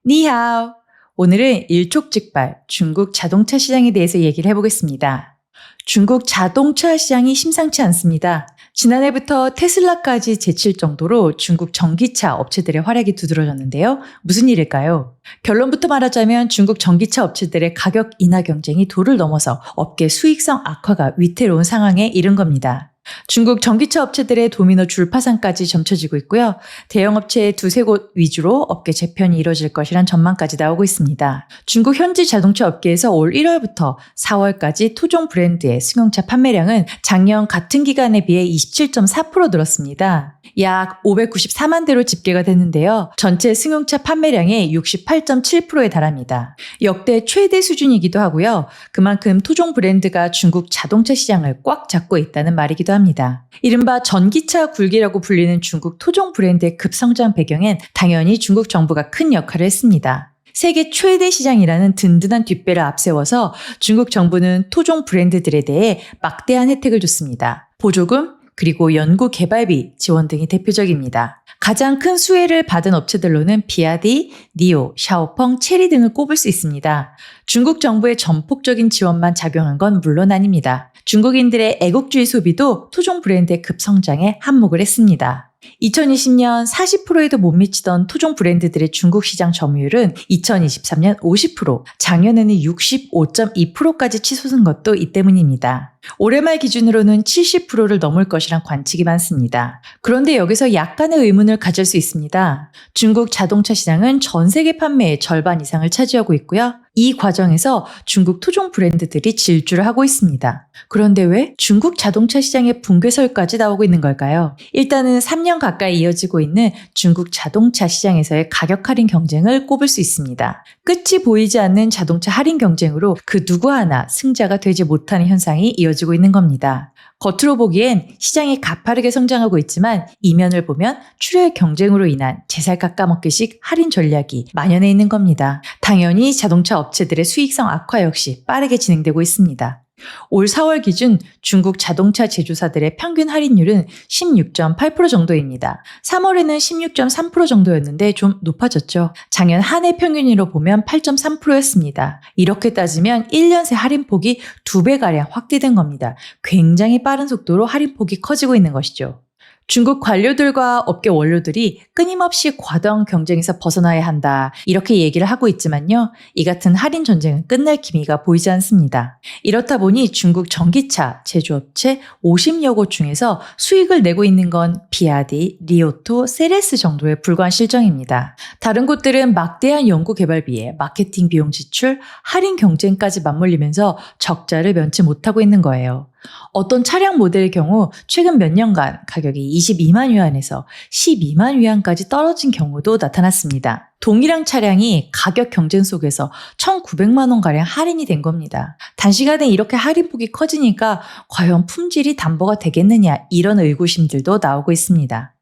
니하오. 오늘은 일촉즉발 중국 자동차 시장에 대해서 얘기를 해보겠습니다. 중국 자동차 시장이 심상치 않습니다. 지난해부터 테슬라까지 제칠 정도로 중국 전기차 업체들의 활약이 두드러졌는데요. 무슨 일일까요? 결론부터 말하자면 중국 전기차 업체들의 가격 인하 경쟁이 도를 넘어서 업계 수익성 악화가 위태로운 상황에 이른 겁니다. 중국 전기차 업체들의 도미노 줄 파산까지 점쳐지고 있고요. 대형 업체의 두세 곳 위주로 업계 재편이 이뤄질 것이란 전망까지 나오고 있습니다. 중국 현지 자동차 업계에서 올 1월부터 4월까지 토종 브랜드의 승용차 판매량은 작년 같은 기간에 비해 27.4% 늘었습니다. 약 594만 대로 집계가 됐는데요. 전체 승용차 판매량의 68.7%에 달합니다. 역대 최대 수준이기도 하고요. 그만큼 토종 브랜드가 중국 자동차 시장을 꽉 잡고 있다는 말이기도 합니다. 이른바 전기차 굴기라고 불리는 중국 토종 브랜드의 급성장 배경엔 당연히 중국 정부가 큰 역할을 했습니다. 세계 최대 시장이라는 든든한 뒷배를 앞세워서 중국 정부는 토종 브랜드들에 대해 막대한 혜택을 줬습니다. 보조금, 그리고 연구 개발비 지원 등이 대표적입니다. 가장 큰 수혜를 받은 업체들로는 비아디, 니오, 샤오펑, 체리 등을 꼽을 수 있습니다. 중국 정부의 전폭적인 지원만 작용한 건 물론 아닙니다. 중국인들의 애국주의 소비도 토종 브랜드의 급성장에 한몫을 했습니다. 2020년 40%에도 못 미치던 토종 브랜드들의 중국 시장 점유율은 2023년 50%, 작년에는 65.2%까지 치솟은 것도 이 때문입니다. 올해 말 기준으로는 70%를 넘을 것이란 관측이 많습니다. 그런데 여기서 약간의 의문을 가질 수 있습니다. 중국 자동차 시장은 전 세계 판매의 절반 이상을 차지하고 있고요. 이 과정에서 중국 토종 브랜드들이 질주를 하고 있습니다. 그런데 왜 중국 자동차 시장의 붕괴설까지 나오고 있는 걸까요? 일단은 3년 가까이 이어지고 있는 중국 자동차 시장에서의 가격 할인 경쟁을 꼽을 수 있습니다. 끝이 보이지 않는 자동차 할인 경쟁으로 그 누구 하나 승자가 되지 못하는 현상이 이어지고 있는 겁니다. 겉으로 보기엔 시장이 가파르게 성장하고 있지만 이면을 보면 출혈 경쟁으로 인한 제살 깎아먹기식 할인 전략이 만연해 있는 겁니다. 당연히 자동차 업체들의 수익성 악화 역시 빠르게 진행되고 있습니다. 올 4월 기준 중국 자동차 제조사들의 평균 할인율은 16.8% 정도입니다. 3월에는 16.3% 정도였는데 좀 높아졌죠. 작년 한 해 평균으로 보면 8.3%였습니다. 이렇게 따지면 1년 새 할인폭이 2배가량 확대된 겁니다. 굉장히 빠른 속도로 할인폭이 커지고 있는 것이죠. 중국 관료들과 업계 원료들이 끊임없이 과도한 경쟁에서 벗어나야 한다, 이렇게 얘기를 하고 있지만요. 이 같은 할인 전쟁은 끝날 기미가 보이지 않습니다. 이렇다 보니 중국 전기차 제조업체 50여 곳 중에서 수익을 내고 있는 건 비아디, 리오토, 세레스 정도에 불과한 실정입니다. 다른 곳들은 막대한 연구 개발비에 마케팅 비용 지출, 할인 경쟁까지 맞물리면서 적자를 면치 못하고 있는 거예요. 어떤 차량 모델의 경우 최근 몇 년간 가격이 22만 위안에서 12만 위안까지 떨어진 경우도 나타났습니다. 동일한 차량이 가격 경쟁 속에서 1,900만 원가량 할인이 된 겁니다. 단시간에 이렇게 할인폭이 커지니까 과연 품질이 담보가 되겠느냐, 이런 의구심들도 나오고 있습니다.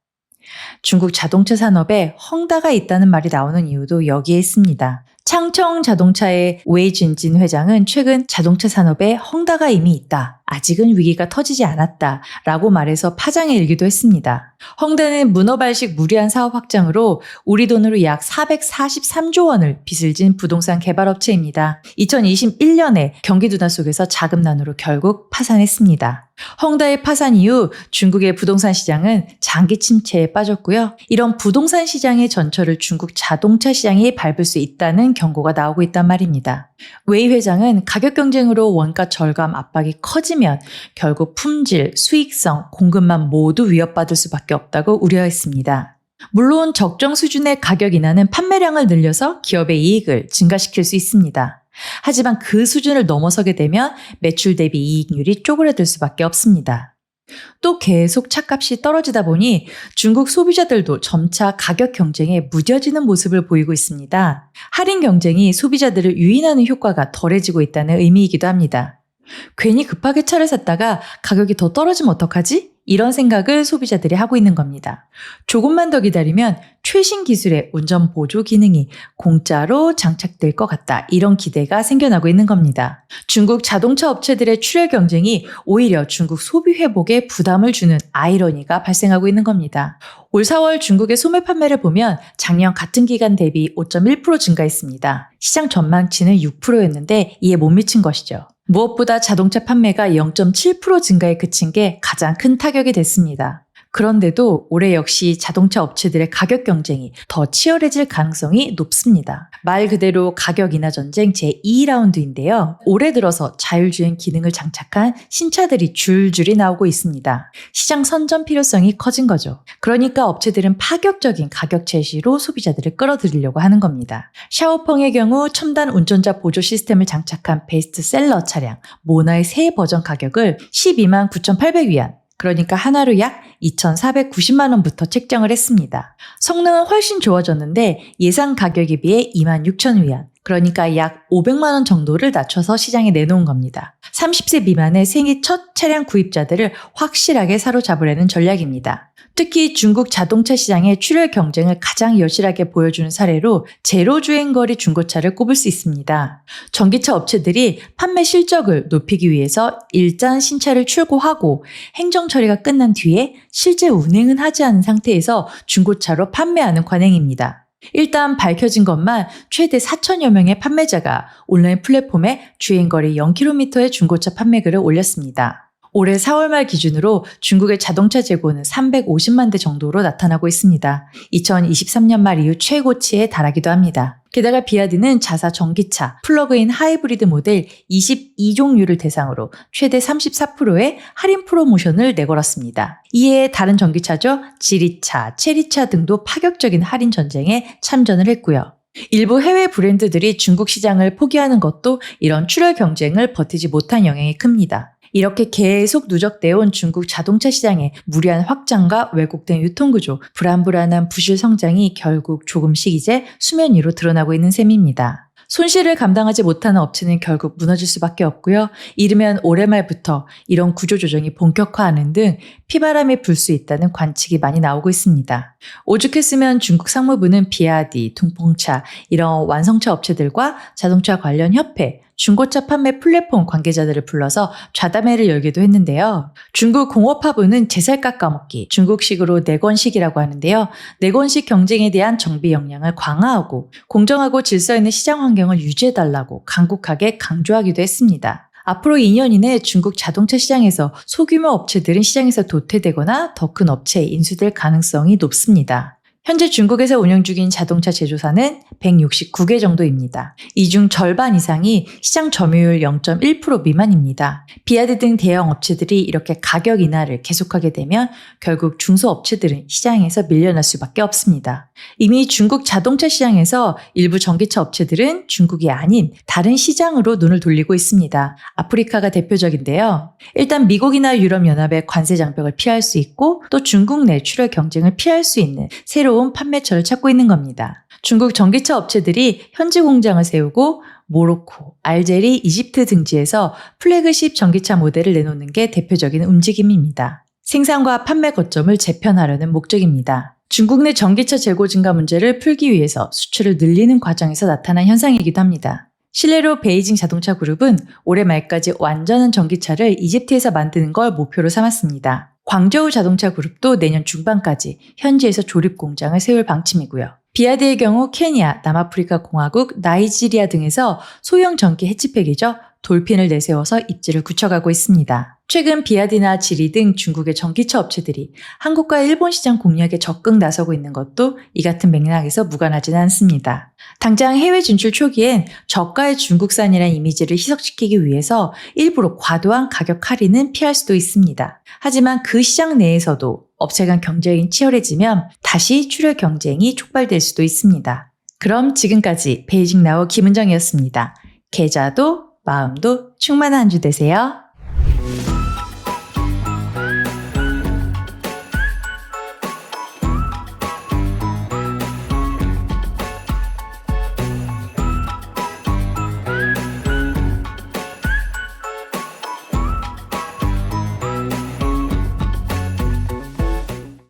중국 자동차 산업에 헝다가 있다는 말이 나오는 이유도 여기에 있습니다. 창청 자동차의 웨이진진 회장은 최근 자동차 산업에 헝다가 이미 있다, 아직은 위기가 터지지 않았다 라고 말해서 파장에 일기도 했습니다. 헝다는 문어발식 무리한 사업 확장으로 우리 돈으로 약 443조 원을 빚을 진 부동산 개발업체입니다. 2021년에 경기 둔화 속에서 자금난으로 결국 파산했습니다. 헝다의 파산 이후 중국의 부동산 시장은 장기 침체에 빠졌고요. 이런 부동산 시장의 전철을 중국 자동차 시장이 밟을 수 있다는 경고가 나오고 있단 말입니다. 웨이 회장은 가격 경쟁으로 원가 절감 압박이 커지면 결국 품질, 수익성, 공급만 모두 위협받을 수밖에 없다고 우려했습니다. 물론 적정 수준의 가격 인하는 판매량을 늘려서 기업의 이익을 증가시킬 수 있습니다. 하지만 그 수준을 넘어서게 되면 매출 대비 이익률이 쪼그라들 수밖에 없습니다. 또 계속 차값이 떨어지다 보니 중국 소비자들도 점차 가격 경쟁에 무뎌지는 모습을 보이고 있습니다. 할인 경쟁이 소비자들을 유인하는 효과가 덜해지고 있다는 의미이기도 합니다. 괜히 급하게 차를 샀다가 가격이 더 떨어지면 어떡하지? 이런 생각을 소비자들이 하고 있는 겁니다. 조금만 더 기다리면 최신 기술의 운전 보조 기능이 공짜로 장착될 것 같다. 이런 기대가 생겨나고 있는 겁니다. 중국 자동차 업체들의 출혈 경쟁이 오히려 중국 소비 회복에 부담을 주는 아이러니가 발생하고 있는 겁니다. 올 4월 중국의 소매 판매를 보면 작년 같은 기간 대비 5.1% 증가했습니다. 시장 전망치는 6%였는데 이에 못 미친 것이죠. 무엇보다 자동차 판매가 0.7% 증가에 그친 게 가장 큰 타격이 됐습니다. 그런데도 올해 역시 자동차 업체들의 가격 경쟁이 더 치열해질 가능성이 높습니다. 말 그대로 가격 인하 전쟁 제2라운드인데요. 올해 들어서 자율주행 기능을 장착한 신차들이 줄줄이 나오고 있습니다. 시장 선점 필요성이 커진 거죠. 그러니까 업체들은 파격적인 가격 제시로 소비자들을 끌어들이려고 하는 겁니다. 샤오펑의 경우 첨단 운전자 보조 시스템을 장착한 베스트셀러 차량 모나의 새 버전 가격을 12만 9,800위안, 그러니까 하나로 약 2,490만 원부터 책정을 했습니다. 성능은 훨씬 좋아졌는데 예상 가격에 비해 26,000위안, 그러니까 약 500만 원 정도를 낮춰서 시장에 내놓은 겁니다. 30세 미만의 생애 첫 차량 구입자들을 확실하게 사로잡으려는 전략입니다. 특히 중국 자동차 시장의 출혈 경쟁을 가장 여실하게 보여주는 사례로 제로 주행거리 중고차를 꼽을 수 있습니다. 전기차 업체들이 판매 실적을 높이기 위해서 일단 신차를 출고하고 행정 처리가 끝난 뒤에 실제 운행은 하지 않은 상태에서 중고차로 판매하는 관행입니다. 일단 밝혀진 것만 최대 4천여 명의 판매자가 온라인 플랫폼에 주행거리 0km의 중고차 판매글을 올렸습니다. 올해 4월 말 기준으로 중국의 자동차 재고는 350만 대 정도로 나타나고 있습니다. 2023년 말 이후 최고치에 달하기도 합니다. 게다가 비아디는 자사 전기차, 플러그인 하이브리드 모델 22종류를 대상으로 최대 34%의 할인 프로모션을 내걸었습니다. 이에 다른 전기차죠, 지리차, 체리차 등도 파격적인 할인 전쟁에 참전을 했고요. 일부 해외 브랜드들이 중국 시장을 포기하는 것도 이런 출혈 경쟁을 버티지 못한 영향이 큽니다. 이렇게 계속 누적되어 온 중국 자동차 시장의 무리한 확장과 왜곡된 유통구조, 불안불안한 부실 성장이 결국 조금씩 이제 수면 위로 드러나고 있는 셈입니다. 손실을 감당하지 못하는 업체는 결국 무너질 수밖에 없고요. 이르면 올해 말부터 이런 구조조정이 본격화하는 등 피바람이 불 수 있다는 관측이 많이 나오고 있습니다. 오죽했으면 중국 상무부는 비아디, 둥펑차 이런 완성차 업체들과 자동차 관련 협회, 중고차 판매 플랫폼 관계자들을 불러서 좌담회를 열기도 했는데요. 중국 공업화부는 제살 깎아먹기, 중국식으로 내권식이라고 하는데요. 내권식 경쟁에 대한 정비 역량을 강화하고 공정하고 질서 있는 시장 환경을 유지해달라고 간곡하게 강조하기도 했습니다. 앞으로 2년 이내 중국 자동차 시장에서 소규모 업체들은 시장에서 도태되거나 더 큰 업체에 인수될 가능성이 높습니다. 현재 중국에서 운영 중인 자동차 제조사는 169개 정도입니다. 이 중 절반 이상이 시장 점유율 0.1% 미만입니다. 비아드 등 대형 업체들이 이렇게 가격 인하를 계속하게 되면 결국 중소업체들은 시장에서 밀려날 수밖에 없습니다. 이미 중국 자동차 시장에서 일부 전기차 업체들은 중국이 아닌 다른 시장으로 눈을 돌리고 있습니다. 아프리카가 대표적인데요. 일단 미국이나 유럽연합의 관세 장벽을 피할 수 있고 또 중국 내 출혈 경쟁을 피할 수 있는 새로운 판매처를 찾고 있는 겁니다. 중국 전기차 업체들이 현지 공장을 세우고 모로코, 알제리, 이집트 등지에서 플래그십 전기차 모델을 내놓는 게 대표적인 움직임입니다. 생산과 판매 거점을 재편하려는 목적입니다. 중국 내 전기차 재고 증가 문제를 풀기 위해서 수출을 늘리는 과정에서 나타난 현상이기도 합니다. 실내로 베이징 자동차 그룹은 올해 말까지 완전한 전기차를 이집트에서 만드는 걸 목표로 삼았습니다. 광저우 자동차 그룹도 내년 중반까지 현지에서 조립 공장을 세울 방침이고요. 비아드의 경우 케냐, 남아프리카 공화국, 나이지리아 등에서 소형 전기 해치팩이죠. 돌핀을 내세워서 입지를 굳혀가고 있습니다. 최근 비아디나 지리 등 중국의 전기차 업체들이 한국과 일본 시장 공략에 적극 나서고 있는 것도 이 같은 맥락에서 무관하지는 않습니다. 당장 해외 진출 초기엔 저가의 중국산이라는 이미지를 희석시키기 위해서 일부러 과도한 가격 할인은 피할 수도 있습니다. 하지만 그 시장 내에서도 업체 간 경쟁이 치열해지면 다시 출혈 경쟁이 촉발될 수도 있습니다. 그럼 지금까지 베이징 나우 김은정이었습니다. 계좌도 마음도 충만한 한 주 되세요.